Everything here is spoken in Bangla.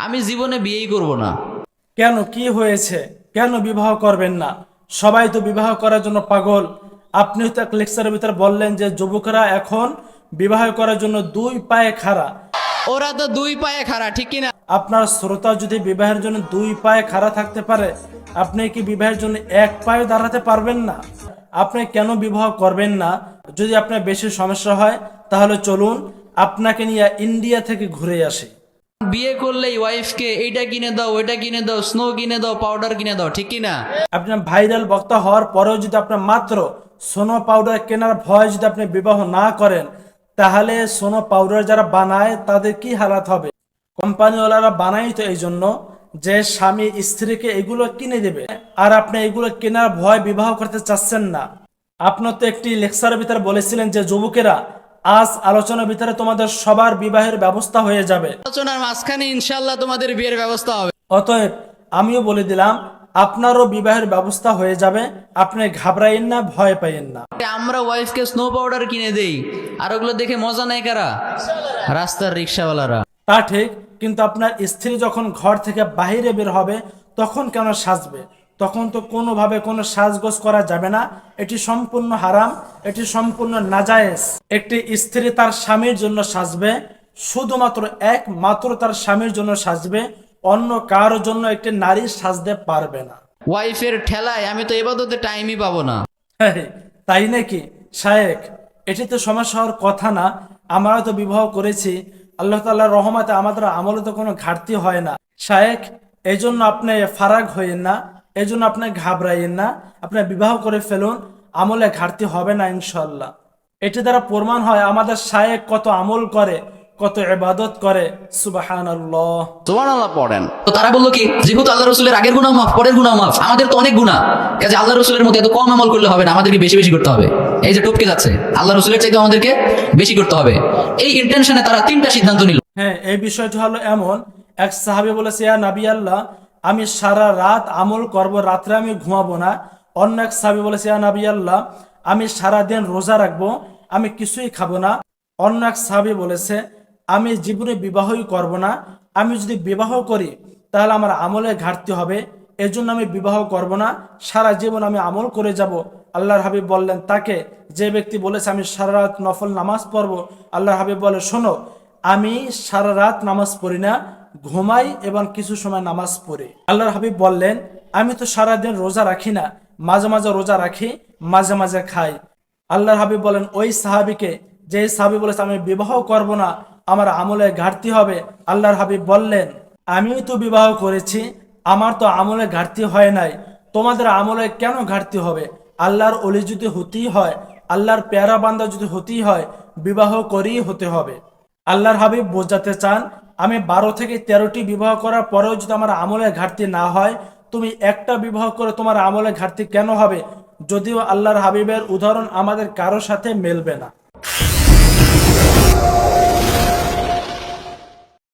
আমি জীবনে বিয়েই করব না। কেন, কি হয়েছে? কেন বিবাহ করবেন না? সবাই তো বিবাহ করার জন্য পাগল। আপনি তো এক লেকচারের ভিতরে বললেন যে যুবকরা এখন বিবাহ করার জন্য দুই পায়ে খাড়া। ওরা তো দুই পায়ে খাড়া, ঠিক কিনা? আপনার শ্রোতা যদি বিবাহের জন্য দুই পায়ে খাড়া থাকতে পারে, আপনি কি বিবাহের জন্য এক পায়ে দাঁড়াতে পারবেন না? আপনি কেন বিবাহ করবেন না? যদি আপনার বেশি সমস্যা হয় তাহলে চলুন আপনাকে নিয়ে ইন্ডিয়া থেকে ঘুরে আসি। বিয়ে করলেই ওয়াইফকে এইটা কিনে দাও, ওইটা কিনে দাও, স্নো কিনে দাও, পাউডার কিনে দাও, ঠিক কিনা? আপনার ভাইরাল বক্তা হওয়ার পরেও যদি আপনার মাত্র সোনো পাউডার কেনার ভয় যদি আপনি বিবাহ না করেন, তাহলে সোনো পাউডার যারা বানায় তাদের কি হালাত হবে? কোম্পানিওয়ালারা বানাই তো এই জন্য যে স্বামী স্ত্রীকে এগুলো কিনে দেবে, আর আপনি এগুলো কেনার ভয় বিবাহ করতে চাচ্ছেন না। আপনার তো একটি লেকচারের ভিতরে বলেছিলেন যে যুবকেরা, আজ আলোচনার ভিতরে তোমাদের সবার বিবাহের ব্যবস্থা হয়ে যাবে। আলোচনার মাঝখানে ইনশাল্লাহ তোমাদের বিয়ের ব্যবস্থা হবে। অতএব আমিও বলে দিলাম, আপনারও বিবাহের ব্যবস্থা হয়ে যাবে। আপনি ঘাবড়াইন না, ভয় পাইয়েন না। আমরা ওয়াইফকে স্নো পাউডার কিনে দেই, আর ওগুলো দেখে মজা নেয় কারা? রাস্তার রিক্সাওয়ালারা। তা ঠিক, কিন্তু আপনার স্ত্রী যখন ঘর থেকে বাইরে বের হবে তখন কেন সাজবে? তখন তো কোনোভাবে কোনো সাজগোজ করা যাবে না। এটি সম্পূর্ণ হারাম, এটি সম্পূর্ণ নাজায়েজ। একটি স্ত্রী তার স্বামীর জন্য সাজবে, শুধুমাত্র একমাত্র তার স্বামীর জন্য সাজবে, অন্য কারোর জন্য একটি নারী সাজতে পারবে না। ওয়াইফের ঠেলায় আমি তো এবাদতে টাইমই পাবো না। হ্যাঁ, তাই নাকি শায়েখ? এটি তো সমস্যা হওয়ার কথা না। আমরা তো বিবাহ করেছি, আল্লাহ তাআলার রহমতে আমাদের আমলে তো কোনো ঘাটতি হয় না শায়েখ। এই জন্য আপনি ফারাক হইয়েন না, এই জন্য আপনি ঘাবড়াইয়েন না। আপনি বিবাহ করে ফেলুন, আমলে ঘাটতি হবে না ইনশাল্লাহ। এটি দ্বারা প্রমাণ হয় আমাদের শায়েখ কত আমল করে, কত ইবাদত করে। সুবহানাল্লাহ। সুবহানাল্লাহ পড়েন। তো তারা বললো কি, যেহেতু আল্লাহ রসুলের আগের গুনাহ মাফ, পরের গুনাহ মাফ, আমাদের তো অনেক গুনাহ, কাজে আল্লাহ রসুলের মতো এত কম আমল করলে হবে না, আমাদেরকে বেশি বেশি করতে হবে। এই যে টপকে যাচ্ছে, আল্লাহ রসুলের চাইতে আমাদেরকে বেশি করতে হবে। এই ইন্টেনশনে তারা তিনটা সিদ্ধান্ত নিল। হ্যাঁ, এই বিষয়টি হলো এমন, এক সাহাবী বলেছে, ইয়া নবী আল্লাহ, আমি সারা রাত আমল করব, রাত্রে আমি ঘুমাবো না। অন্য এক সাহাবী বলেছে, ইয়া নবী আল্লাহ, আমি সারা দিন রোজা রাখবো, আমি কিছুই খাবো না। অন্য এক সাহাবী বলেছে, আমি জীবনে বিবাহই করব না, আমি যদি বিবাহ করি তাহলে আমার আমলে ঘাটতি হবে, এজন্য আমি বিবাহ করব না, সারা জীবন আমি আমল করে যাব। আল্লাহর হাবিব বললেন তাকে, যে ব্যক্তি বলেছে আমি সারা রাত নফল নামাজ পড়বো, আল্লাহর হাবিব বলে, শোনো, আমি সারা রাত নামাজ পড়ি না, ঘুমাই এবং কিছু সময় নামাজ পড়ি। আল্লাহর হাবিব বললেন, আমি তো সারাদিন রোজা রাখি না, মাঝে মাঝে রোজা রাখি, মাঝে মাঝে খাই। আল্লাহর হাবিব বলেন ওই সাহাবীকে, যে সাহাবী বলেছে আমি বিবাহ করব না, আমার আমলে ঘাটতি হবে। আল্লাহর হাবিব বললেন, আমিও তো বিবাহ করেছি, আমার তো আমলে ঘাটতি হয় নাই, তোমাদের আমলে কেন ঘাটতি হবে? আল্লাহর ওলি যদি হতেই হয়, আল্লাহর পেয়ারা বান্দা যদি হতেই হয়, বিবাহ করেই হতে হবে। আল্লাহর হাবিব বোঝাতে চান, আমি 12 থেকে 13টি বিবাহ করার পরেও যদি আমার আমলে ঘাটতি না হয়, তুমি একটা বিবাহ করে তোমার আমলে ঘাটতি কেন হবে? যদিও আল্লাহর হাবিবের উদাহরণ আমাদের কারো সাথে মেলবে না।